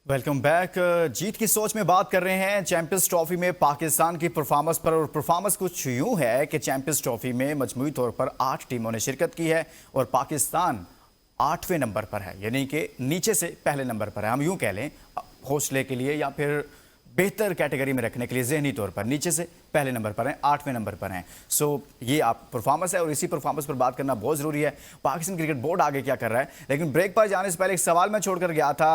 Welcome back. जीत की सोच में बात कर रहे हैं चैंपियंस ट्रॉफी में पाकिस्तान की परफॉर्मेंस पर। और परफॉर्मेंस कुछ यूं है कि चैंपियंस ट्रॉफी में मजमूई तौर पर 8 टीमों ने शिरकत की है और पाकिस्तान 8वें नंबर पर है, यानी कि नीचे से पहले नंबर पर है। हम यूं कह लें हौसले के लिए या फिर बेहतर कैटेगरी में रखने के लिए जहनी तौर पर नीचे से पहले नंबर पर हैं, 8वें नंबर पर हैं। सो ये आप परफॉर्मेंस है और इसी परफॉर्मेंस पर बात करना बहुत ज़रूरी है। पाकिस्तान क्रिकेट बोर्ड आगे क्या कर रहा है, लेकिन ब्रेक पर जाने से पहले एक सवाल मैं छोड़कर गया था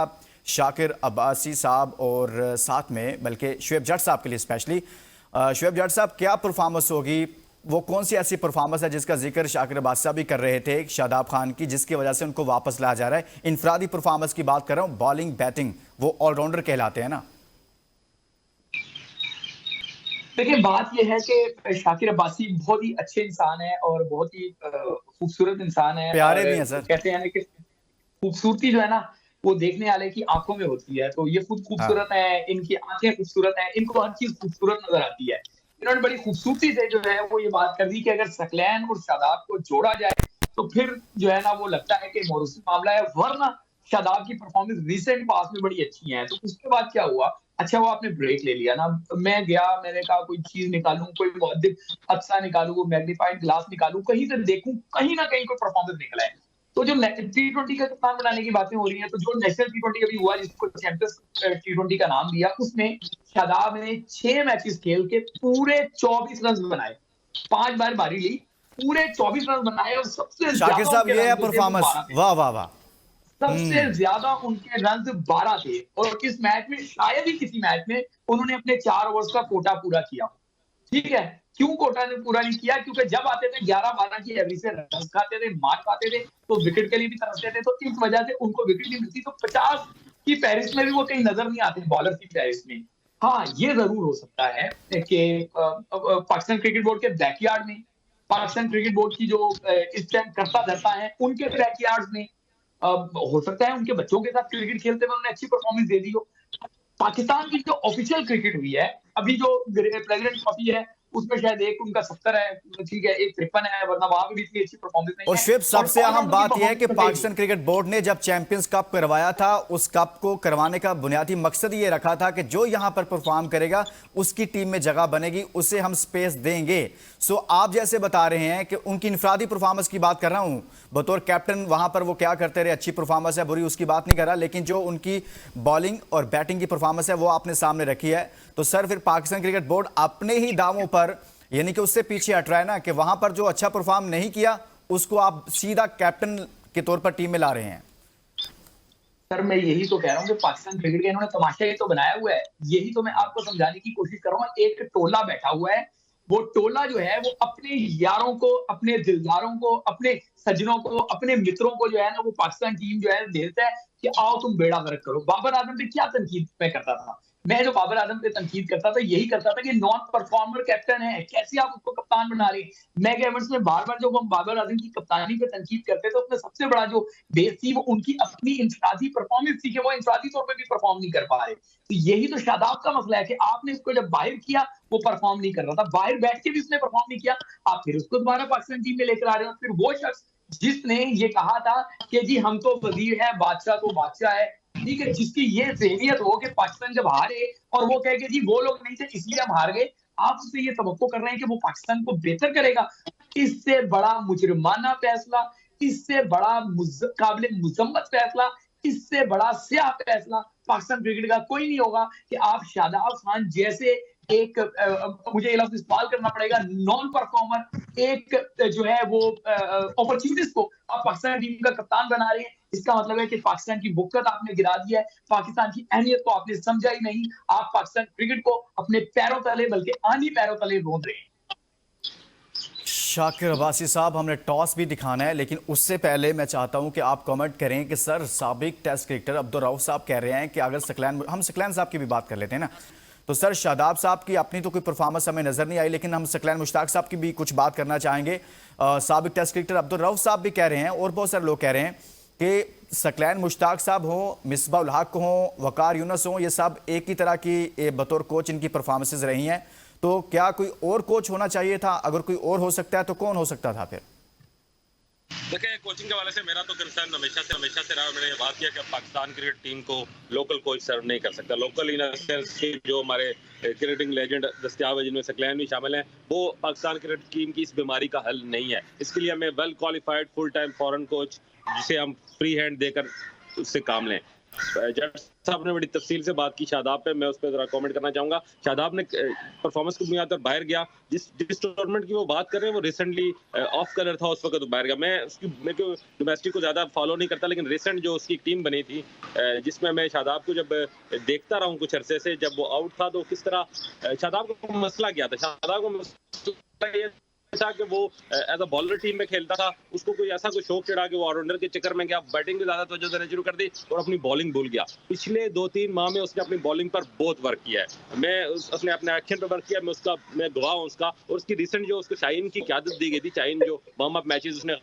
शाकिर अब्बासी साहब और साथ में बल्कि शुएब जट साहब के लिए स्पेशली। शुएब जट साहब, क्या परफॉर्मेंस होगी, वो कौन सी ऐसी परफॉर्मेंस है जिसका जिक्र शाकिर अब्बासी साहब भी कर रहे थे शादाब खान की, जिसकी वजह से उनको वापस लाया जा रहा है? इनफरादी परफॉर्मेंस की बात कर रहा हूँ, बॉलिंग बैटिंग, वो ऑलराउंडर कहलाते हैं ना। देखिए, बात यह है कि शाकिर अब्बासी बहुत ही अच्छे इंसान है और बहुत ही खूबसूरत इंसान है। प्यारे और भी हैं सर। कहते हैं ना कि खूबसूरती जो है ना, वो देखने वाले की आंखों में होती है। तो ये खुद हाँ। खूबसूरत है, इनकी आंखें खूबसूरत हैं, इनको हर चीज खूबसूरत नजर आती है। इन्होंने बड़ी खूबसूरती से जो है वो ये बात कर दी कि अगर सकलैन और शादाब को जोड़ा जाए तो फिर जो है ना वो लगता है कि मौरूसी मामला है। वरना शादाब की परफॉर्मेंस रिसेंट पास में बड़ी अच्छी है। तो उसके बाद क्या हुआ, अच्छा वो आपने ब्रेक ले लिया ना। मैं गया, मैंने कहा कोई चीज निकालूं, कोई मुअद्दिब अक्सा निकालूं, मैग्नीफाइंग ग्लास निकालूं, कहीं से देखूं कहीं ना कहीं कोई परफॉर्मेंस निकला है। तो जो T20 का कप्तान बनाने की बातें हो रही हैं, तो जो नेशनल T20 अभी हुआ जिसको चैंपियंस T20 का नाम दिया, उसमें शादाब ने 6 मैचेस खेल के पूरे 24 रन बनाए, 5 बार बारी ली, पूरे 24 रन बनाए और सबसे शाकिर ज्यादा साहब, उनके ये है रन जो थे वो परफॉर्मेंस, 12 थे। वाह वाह वाह। सबसे हम्म। ज्यादा उनके रन 12 थे और इस मैच में शायद ही किसी मैच में उन्होंने अपने 4 ओवर्स का कोटा पूरा किया। ठीक है, क्यों कोटा ने पूरा नहीं किया? क्योंकि जब आते थे 11-12 की एवरेज से रन खाते थे, मार खाते थे, तो विकेट के लिए भी तरसते थे। तो इस वजह से उनको विकेट नहीं मिलती, तो 50 की फहरिस्त में भी वो कहीं नजर नहीं आते बॉलर की फहरिस्त में। हाँ, ये जरूर हो सकता है कि पाकिस्तान क्रिकेट बोर्ड के बैकयार्ड में, पाकिस्तान क्रिकेट बोर्ड की जो इस टाइम करता धरता है उनके बैकयार्ड में, हो सकता है उनके बच्चों के साथ क्रिकेट खेलते हुए उन्होंने अच्छी परफॉर्मेंस दे दी हो। पाकिस्तान की जो ऑफिशियल क्रिकेट हुई है, अभी जो प्रेसिडेंट ट्रॉफी है, उसमें शायद एक उनका 70 है, ठीक है, एक 53 है, वरना वहां पे भी इतनी अच्छी परफॉर्मेंस नहीं और है। शिव, और सबसे अहम ऑलराउंडर की बात यह है परफॉर्मेंस कि तो रहेगी। पाकिस्तान क्रिकेट बोर्ड ने जब चैंपियंस कप करवाया था, उस कप को करवाने का बुनियादी मकसद ये रखा था कि जो यहां पर परफॉर्म करेगा उसकी टीम में जगह बनेगी, उसे हम स्पेस देंगे। सो आप जैसे बता रहे हैं कि उनकी इनफरादी परफॉर्मेंस की बात कर रहा हूं, बतौर कैप्टन वहां पर वो क्या करते रहे, अच्छी परफॉर्मेंस है बुरी उसकी बात नहीं कर रहा, लेकिन जो उनकी बॉलिंग और बैटिंग की परफॉर्मेंस है वो आपने सामने रखी है। तो सर फिर पाकिस्तान क्रिकेट बोर्ड अपने ही दावों पर, यानी कि उससे पीछे हट रहा है ना, कि वहां पर जो अच्छा परफॉर्म नहीं किया उसको आप सीधा कैप्टन के तौर पर टीम में ला रहे हैं। सर, मैं यही तो कह रहा हूँ कि पाकिस्तान क्रिकेट का इन्होंने तमाशा ही तो बनाया हुआ है। यही तो मैं आपको समझाने की कोशिश कर रहा हूँ। एक टोला बैठा हुआ है, वो टोला जो है वो अपने यारों को, अपने दिलदारों को, अपने सज्जनों को, अपने मित्रों को जो है ना, वो पाकिस्तान टीम जो है देता है कि आओ तुम बेड़ा गर्क करो। बाबर आजम पे क्या तनकीद मैं करता था? मैं जो बाबर आजम पे तनकीद करता था, यही करता था कि नॉन परफॉर्मर कैप्टन है, कैसे आप उसको कप्तान बना रहे? मैग एवंस में बार बार जब हम बाबर आजम की कप्तानी पे तनकीद करते तो अपने सबसे बड़ा जो बेस थी वो उनकी अपनी इंफरादी परफॉर्मेंस थी कि वो इंफरादी तौर पे भी परफॉर्म नहीं कर पा रहे। तो यही तो शादाब का मसला है कि आपने इसको जब बाहर किया वो परफॉर्म नहीं कर रहा था, बाहर बैठ के भी उसने परफॉर्म नहीं किया, आप फिर उसको दोबारा पाकिस्तान टीम में लेकर आ रहे हो। फिर वो शख्स जिसने ये कहा था कि जी हम तो वजीर है, बादशाह तो बादशाह है, ठीक है, जिसकी ये जहनियत हो कि पाकिस्तान जब हारे और वो कहे कि जी वो लोग नहीं थे इसलिए हम हार गए, आप उससे ये तवक्को कर रहे हैं कि वो पाकिस्तान को बेहतर करेगा। इससे बड़ा मुजरिमाना फैसला, इससे बड़ा काबिल मुजम्मत फैसला, इससे बड़ा स्याह फैसला पाकिस्तान क्रिकेट का कोई नहीं होगा कि आप शादाब खान जैसे एक मुझे ये लफ्ज इस्तेमाल करना पड़ेगा, नॉन परफॉर्मर, एक जो है वो अपॉर्चुनिटिस्ट को आप पाकिस्तान टीम का कप्तान बना रहे हैं। इसका मतलब है कि पाकिस्तान की बुक्कत आपने गिरा दिया है, पाकिस्तान की अहमियत को आपने समझा ही नहीं। आप पाकिस्तान क्रिकेट को अपने पैरों तले, बल्कि आनी पैरों तले रोंद रहे हैं। शाकिर अब्बासी साहब, हमने टॉस भी दिखाना है, लेकिन उससे पहले मैं चाहता हूं कि आप कमेंट करें कि सर साबिक टेस्ट क्रिकेटर अब्दुल रऊफ साहब कह रहे हैं कि अगर सकलैन, हम सकलैन साहब की भी बात कर लेते हैं ना, तो सर शादाब साहब की अपनी तो कोई परफॉर्मेंस हमें नजर नहीं आई, लेकिन हम सकलैन मुश्ताक साहब की भी कुछ बात करना चाहेंगे। साबिक टेस्ट क्रिकेटर अब्दुल रऊफ साहब भी कह रहे हैं और बहुत सारे लोग कह रहे हैं कि सकलैन मुश्ताक साहब हों, मिसबाह उल हक हों, वकार यूनुस हों, ये सब एक ही तरह की बतौर कोच इनकी परफॉर्मेंसेज रही हैं। तो क्या कोई और कोच होना चाहिए था? अगर कोई और हो सकता है तो कौन हो सकता था फिर? देखिए, कोचिंग के हवाले से मेरा तो कंसर्न हमेशा से रहा। मैंने ये बात किया कि अब पाकिस्तान क्रिकेट टीम को लोकल कोच सर्व नहीं कर सकता। लोकल इन द सेंस कि जो हमारे क्रिकेटिंग लेजेंड दस्तयाब है, जिनमें सकलैन भी शामिल हैं, वो पाकिस्तान क्रिकेट टीम की इस बीमारी का हल नहीं है। इसके लिए हमें well qualified full time foreign coach, जिसे हम फ्री हैंड देकर उससे काम लें। जज साहब ने बड़ी तफसील से बात की शादाब पे, मैं उस पर जरा कमेंट करना चाहूंगा। शादाब ने परफॉर्मेंस की बुनियाद पर बाहर गया। जिस टूर्नामेंट की वो बात कर रहे हैं वो रिसेंटली ऑफ कलर था, उस वक्त बाहर गया। मैं को डोमेस्टिक को ज्यादा फॉलो नहीं करता, लेकिन रिसेंट जो उसकी टीम बनी थी, जिसमें मैं शादाब को जब देखता रहा हूँ कुछ अरसे से, जब वो आउट था तो किस तरह शादाब को मसला क्या था। शादाब को मसला ये था कि वो एज अ बॉलर टीम में खेलता था, उसको कोई ऐसा कोई शौक चढ़ा कि वो ऑलराउंडर के चक्कर में गया, बैटिंग पे ज्यादा तवज्जो देना शुरू कर दी और अपनी बॉलिंग भूल गया। पिछले 2-3 माह में उसने अपनी बॉलिंग पर बहुत वर्क किया है। उसने अपने एक्शन पर वर्क किया, मैं गवाह हूँ उसका। और उसकी रिसेंट जो उसको शाहीन की क़यादत दी गई थी, शाहीन जो वार्म अप मैचेस उसने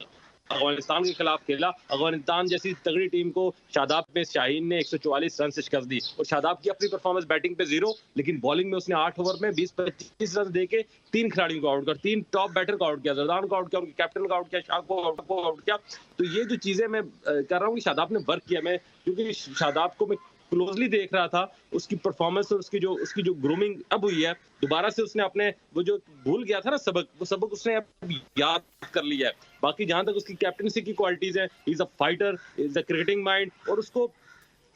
अफगानिस्तान के खिलाफ खेला, अफगानिस्तान जैसी तगड़ी टीम को शादाब में शाहीन ने 144 रन से शिकस्त दी। और शादाब की अपनी परफॉर्मेंस बैटिंग पे 0, लेकिन बॉलिंग में उसने 8 ओवर में 20-25 रन देके 3 खिलाड़ियों को आउट कर, 3 टॉप बैटर को आउट किया, जरदान को आउट किया, उनके कैप्टन को आउट किया, शाह को आउट किया। तो ये जो चीजें मैं कर रहा हूँ कि शादाब ने वर्क किया। मैं क्योंकि शादाब को मैं क्लोजली देख रहा था, उसकी परफॉर्मेंस और उसकी जो ग्रूमिंग अब हुई है, दोबारा से उसने अपने वो जो भूल गया था ना सबक, वो सबक उसने अब याद कर लिया है। बाकी जहां तक उसकी कैप्टनसी की क्वालिटीज है, he is a fighter, is a cricketing mind. और उसको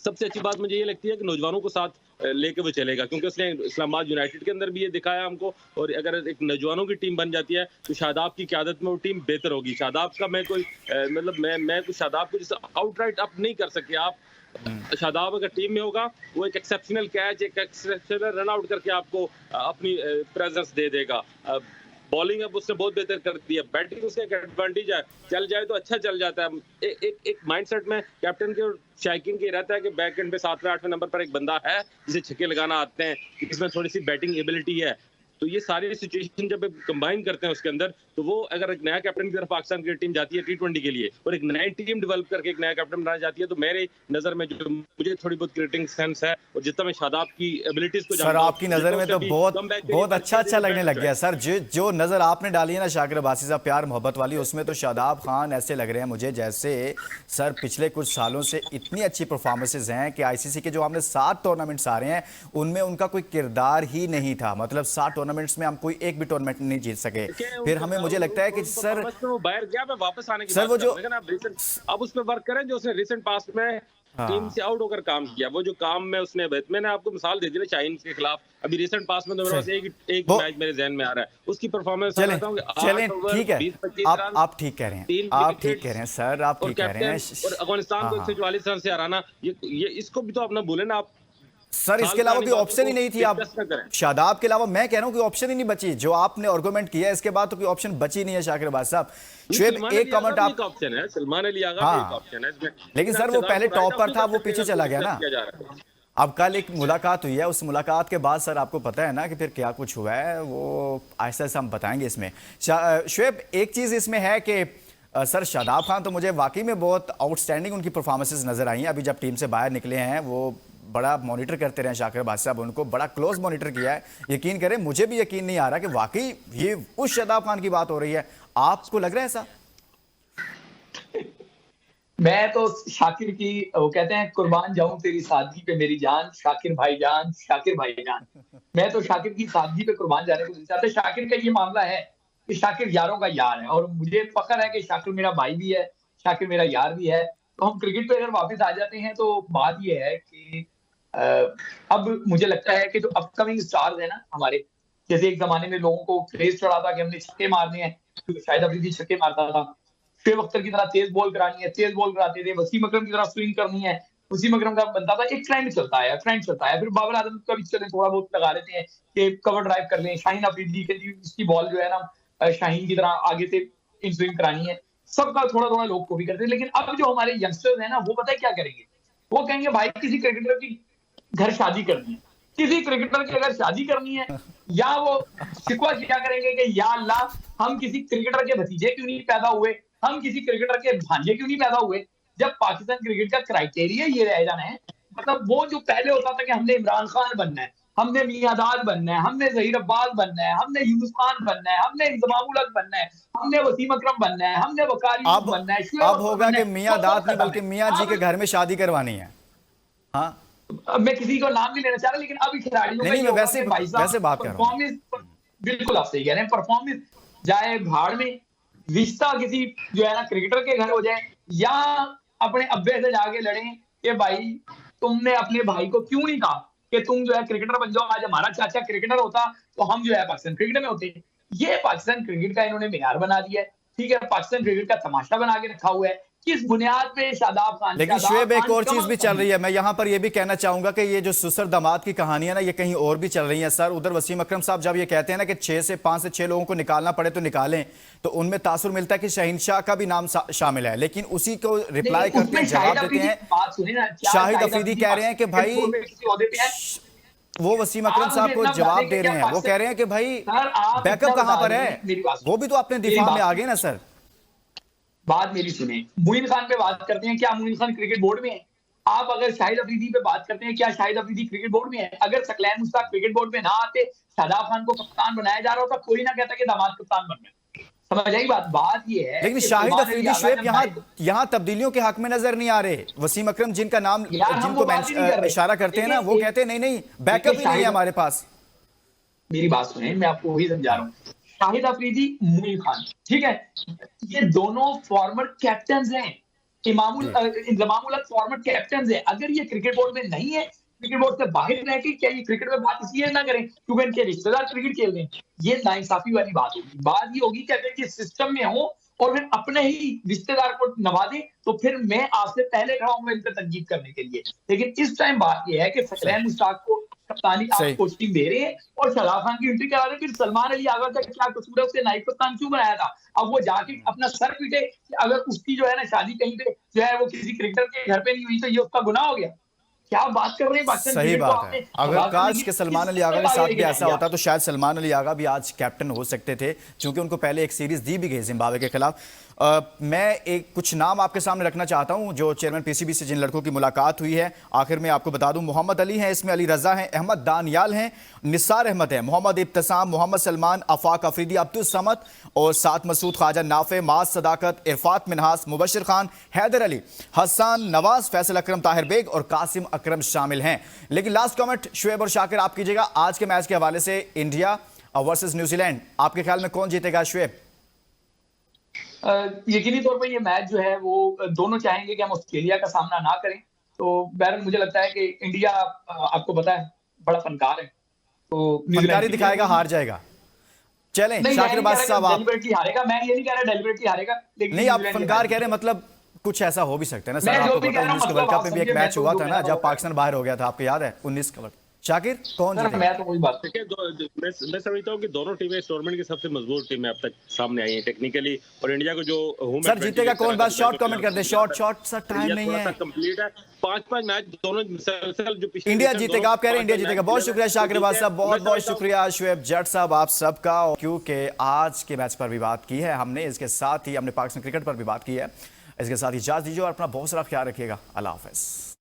सबसे अच्छी बात मुझे ये लगती है कि नौजवानों को साथ लेके वो चलेगा, क्योंकि उसने इस्लामाबाद यूनाइटेड के अंदर भी ये दिखाया हमको। और अगर एक नौजवानों की टीम बन जाती है तो शादाब की क़यादत में वो टीम बेहतर होगी। शादाब का मैं कोई मतलब मैं कुछ शादाब को जैसे आउटराइट अप नहीं कर सके आप। शादाब अगर टीम में होगा, वो एक एक्सेप्शनल कैच, एक एक्सेप्शनल रन आउट करके आपको अपनी प्रेजेंस दे देगा। बॉलिंग अब उसने बहुत बेहतर कर दी है, बैटिंग उसका एक एडवांटेज है, चल जाए तो अच्छा चल जाता है। एक माइंडसेट में कैप्टन के और शाइकिंग के रहता है कि बैक एंड पे 7वें-8वें नंबर पर एक बंदा है जिसे छक्के लगाना आते हैं, इसमें थोड़ी सी बैटिंग एबिलिटी है। तो ये सारी सिचुएशन जब कंबाइन करते हैं उसके अंदर, तो वो अगर एक नया कैप्टन की तरफ पाकिस्तान की टीम जाती है T20 के लिए और एक नई टीम डेवलप करके एक नया कैप्टन बनाई जाती है, तो मेरे नजर में जो मुझे थोड़ी बहुत क्रिकेटिंग सेंस है और जितना मैं शादाब की एबिलिटीज को सर जानता हूं, आपकी नज़र में तो बहुत अच्छा लगने लग गया सर। जो नज़र आपने डाली है ना शाकिर अब्बासी साहब, प्यार मोहब्बत वाली, उसमें तो शादाब खान ऐसे लग रहे हैं मुझे जैसे सर पिछले कुछ सालों से इतनी अच्छी परफॉर्मेंसेज हैं कि आईसीसी के जो हमने 7 टूर्नामेंट्स आ रहे हैं उनमें उनका कोई किरदार ही नहीं था। मतलब 7 टूर्नामेंट्स में हम कोई एक भी टूर्नामेंट नहीं जीत सके। फिर हमें मुझे लगता है कि सर बाहर गया, मैं वापस आने की सर वो जो अब उस पर वर्क करें जो उसने रिसेंट पास्ट में टीम से आउट होकर काम किया। वो जो काम में उसने, मैंने आपको मिसाल दे दी ना शाहीन के खिलाफ, अभी रिसेंट पास में तो मेरे पास एक मैच मेरे ज़हन में आ रहा है, उसकी परफॉर्मेंस चलें ठीक है, आप ठीक कह रहे हैं, आप ठीक कह रहे हैं सर, आप ठीक कह रहे हैं। और अफगानिस्तान को 144 रन से हराना, ये इसको भी तो आप ना भूलें ना आप। सर इसके अलावा कोई ऑप्शन ही नहीं थी। आप शादाब के अलावा मैं कह रहा हूं कोई ऑप्शन ही नहीं बची। जो आपने आर्गुमेंट किया है इसके बाद तो कोई ऑप्शन बची नहीं है शाकिर अब्बास साहब। शुएब एक कमेंट आप, ऑप्शन है सलमान अली आगा का, एक ऑप्शन है इसमें, लेकिन सर वो पहले टॉप पर था, वो पीछे चला गया ना। अब कल एक मुलाकात हुई है, उस मुलाकात के बाद सर आपको पता है ना कि फिर क्या कुछ हुआ है, वो आहिस्ता आहिस्ता हम बताएंगे इसमें। शुएब एक चीज़ इसमें है कि सर शादाब खान तो मुझे वाकई में बहुत आउटस्टैंडिंग उनकी परफॉर्मेंसेस नज़र आई हैं। अभी जब टीम से बाहर निकले हैं वो बड़ा मॉनिटर करते रहे शाकिर अब्बासी साहब, उनको बड़ा क्लोज मॉनिटर किया है। यकीन करें मुझे भी यकीन नहीं आ रहा कि वाकई ये उस शादाब खान की बात हो रही है। आपको लग रहा है ऐसा? मैं तो शाकिर की, वो कहते हैं कुर्बान जाऊं तेरी सादगी पे मेरी जान, शाकिर भाईजान, शाकिर भाईजान। मैं तो शाकिर की सादगी पे कुर्बान जाने को नहीं चाहता। शाकिर का ये मामला है कि शाकिर यारों का यार है और मुझे फख्र है कि शाकिर मेरा भाई भी है, शाकिर मेरा यार भी है। तो हम क्रिकेट पे अगर वापस आ जाते हैं तो बात ये है कि अब मुझे लगता है कि जो अपकमिंग स्टार्स है ना हमारे, जैसे एक जमाने में लोगों को क्रेज चढ़ा था कि हमने छक्के मारने हैं, क्योंकि शायद अफरीदी छक्के मारता था, शुएब अख्तर की तरह तेज बॉल करानी है, तेज बॉल कराते थे, वसीम अकरम की तरह स्विंग करनी है, वसीम अकरम का बनता था। एक ट्रेंड चलता है, फिर बाबर आजम का भी चले थोड़ा बहुत लगा लेते हैं कि कवर ड्राइव कर लें, शाहीन अफरीदी के इसकी बॉल जो है ना शाहीन की तरह आगे से इन स्विंग करानी है, सबका थोड़ा थोड़ा लोग कॉपी करते हैं। लेकिन अब जो हमारे यंगस्टर्स हैं ना, वो पता है क्या करेंगे, वो कहेंगे भाई किसी क्रिकेटर की घर शादी करनी है, किसी क्रिकेटर की अगर शादी करनी है, या वो शिकवा किया करेंगे कि या अल्लाह हम किसी क्रिकेटर के भतीजे क्यों नहीं पैदा हुए, हम किसी क्रिकेटर के भांजे क्यों नहीं पैदा हुए। जब पाकिस्तान क्रिकेट का क्राइटेरिया ये रह जाना है, मतलब वो जो पहले होता था कि हमने इमरान खान बनना है, हमने मियादाद बनना है, हमने जहीर अब्बास बनना है, हमने यूनुस खान बनना है, हमने इंजमाम उल हक बनना है, हमने वसीम अकरम बनना है, हमने वकार यूसुफ बनना है, शुएब अब अख्तर होगा बनना कि है। मियां तो दाद नहीं खत्म बल्कि है। मियां जी के अब घर में शादी करवानी है। हाँ, अब मैं किसी को नाम नहीं लेना चाह रहा, लेकिन अभी खिलाड़ियों नहीं का नहीं, ये मैं होगा वैसे कि भाई साहब वैसे बात कर रहा हूँ। परफॉर्मेंस, बिल्कुल आप सही कह रहे हैं, परफॉर्मेंस जाए भाड़ में, रिश्ता किसी जो है ना क्रिकेटर के घर हो जाए, या अपने अब्बे से जाके लड़े कि भाई तुमने अपने भाई को क्यों नहीं कहा कि तुम जो है क्रिकेटर बन जाओ, आज हमारा चाचा क्रिकेटर होता तो हम जो है पाकिस्तान क्रिकेट में होते। ये पाकिस्तान क्रिकेट का इन्होंने मेयार बना दिया है, ठीक है, पाकिस्तान क्रिकेट का तमाशा बना के रखा हुआ है। किस बुनियाद पे लेकिन शुएब एक और चीज भी चल रही है। है, मैं यहां पर यह भी कहना चाहूंगा कि ये जो सुसर दामाद की कहानियां ना, ये कहीं और भी चल रही हैं सर। उधर वसीम अकरम साहब जब ये कहते हैं ना कि 5 से 6 लोगों को निकालना पड़े तो निकालें, तो उनमें तासुर मिलता है कि शहीनशाह का भी नाम शामिल है, लेकिन उसी को रिप्लाई करते हैं, जवाब देते हैं, बात सुनिए ना, शाहिद अफरीदी कह रहे हैं कि भाई वो वसीम अकरम साहब को जवाब दे रहे हैं, वो कह रहे हैं कि भाई बैकअप कहां पर है, वो भी तो अपने दिफा में आ गए ना सर। बात मेरी सुने, मुइन खान पे बात करते हैं, क्या मुइन खान क्रिकेट बोर्ड में है? आप अगर शाहिद अफरीदी पे बात करते हैं, क्या शाहिद अफरीदी क्रिकेट बोर्ड में है? अगर सकलैन मुश्ताक क्रिकेट बोर्ड में ना आते, शादाब खान को कप्तान बनाया जा रहा होता, कोई ना कहता कि दामाद कप्तान बन रहे। समझ आई बात? बात ये है, लेकिन शाहिद अफरीदी शुएब यहाँ तब्दीलियों के हक में नजर नहीं आ रहे। वसीम अकरम जिनका नाम जिनको इशारा करते हैं ना, वो कहते हैं नहीं नहीं बैकअप ही नहीं है हमारे पास। मेरी बात सुने, मैं आपको वही समझा रहा हूँ। शाहिद अफरीदी, मुइन खान, ठीक है, ये दोनों फॉर्मर कैप्टन हैं। इंजमामुल हक फॉर्मर कैप्टन है। अगर ये क्रिकेट बोर्ड में नहीं है, क्रिकेट बोर्ड से बाहर रह के क्या ये क्रिकेट में बात इसलिए ना करें क्योंकि इनके रिश्तेदार क्रिकेट खेल रहे हैं? ये नाइंसाफी वाली बात होगी। बात ये होगी कि अगर ये सिस्टम में हो और फिर अपने ही रिश्तेदार को नवाजे, तो फिर मैं आपसे पहले खड़ा हूं इन पर तनकीद करने के लिए। लेकिन इस टाइम बात यह है कि सकलैन मुश्ताक को कप्तानी आप कोचिंग दे रहे हैं और शादाब खान की एंट्री करा रहे हैं। फिर सलमान अली आगा का क्या कसूर है? उससे नाइब कप्तान क्यों बनाया था? अब वो जाके अपना सर पीटे कि अगर उसकी जो है ना शादी कहीं पे जो है वो किसी क्रिकेटर के घर पे नहीं हुई तो ये उसका गुनाह हो गया। क्या बात कर रहे हैं? सही बात है। अगर काश के सलमान अली आगा के साथ भी ऐसा होता तो शायद सलमान अली आगा भी आज कैप्टन हो सकते थे, क्योंकि उनको पहले एक सीरीज दी भी गई जिम्बाब्वे के खिलाफ। मैं एक कुछ नाम आपके सामने रखना चाहता हूं जो चेयरमैन पीसीबी से जिन लड़कों की मुलाकात हुई है। आखिर में आपको बता दूं, मोहम्मद अली हैं, इसमें अली रजा हैं, अहमद दानियाल हैं, निसार अहमद हैं, मोहम्मद इब्तिसाम, मोहम्मद सलमान, आफाक अफरीदी, अब्दुल समद और साथ मसूद ख्वाजा नाफे, माज सदाकत, इरफात मिनहास, मुबशिर खान, हैदर अली, हसन नवाज, फैसल अकरम, ताहिर बेग और कासिम अकरम शामिल हैं। लेकिन लास्ट कमेंट शुएब और शाकिर आप कीजिएगा आज के मैच के हवाले से, इंडिया वर्सेस न्यूजीलैंड, आपके ख्याल में कौन जीतेगा शुएब? यकीनी तौर पर ये मैच जो है वो दोनों चाहेंगे कि हम ऑस्ट्रेलिया का सामना ना करें। तो बहरहाल मुझे लगता है कि इंडिया, आपको पता है, बड़ा फनकार है, तो फनकारी दिखाएगा, हार जाएगा। चलें शाकिर अब्बास साहब, आप डेलिबरेटली हारेगा, मैं ये नहीं कह रहा डेलिबरेटली हारेगा, लेकिन नहीं, आप फनकार कह रहे हैं, मतलब कुछ ऐसा हो भी सकता है ना सर। आपको पता है 19 के वर्ल्ड कप में भी एक मैच हुआ था ना जब पाकिस्तान बाहर हो गया था, आपको याद है 19 का वर्ल्ड। शाकिर कौन जीतेगा? मैं तो कोई बात मैं समझता हूं कि दोनों टीमें इस टूर्नामेंट की सबसे मजबूत टीमें अब तक सामने आई हैं टेक्निकली, और इंडिया को जो सर जीतेगा कौन? बस शॉर्ट कमेंट कर दे, शॉर्ट सर, टाइम नहीं है, कंप्लीट है। 5-5 मैच दोनों मुसलसल जो पिछले इंडिया जीतेगा, आप कह रहे हैं इंडिया जीतेगा। बहुत शुक्रिया शाकिर अब्बास साहब, बहुत बहुत शुक्रिया शुएब जट साहब आप सबका, क्योंकि आज के मैच पर भी बात की है हमने, इसके साथ ही हमने पाकिस्तान क्रिकेट पर भी बात की है। इसके साथ ही इजाज़त दीजिए और अपना बहुत सारा ख्याल रखिएगा। अल्लाह हाफ़िज़।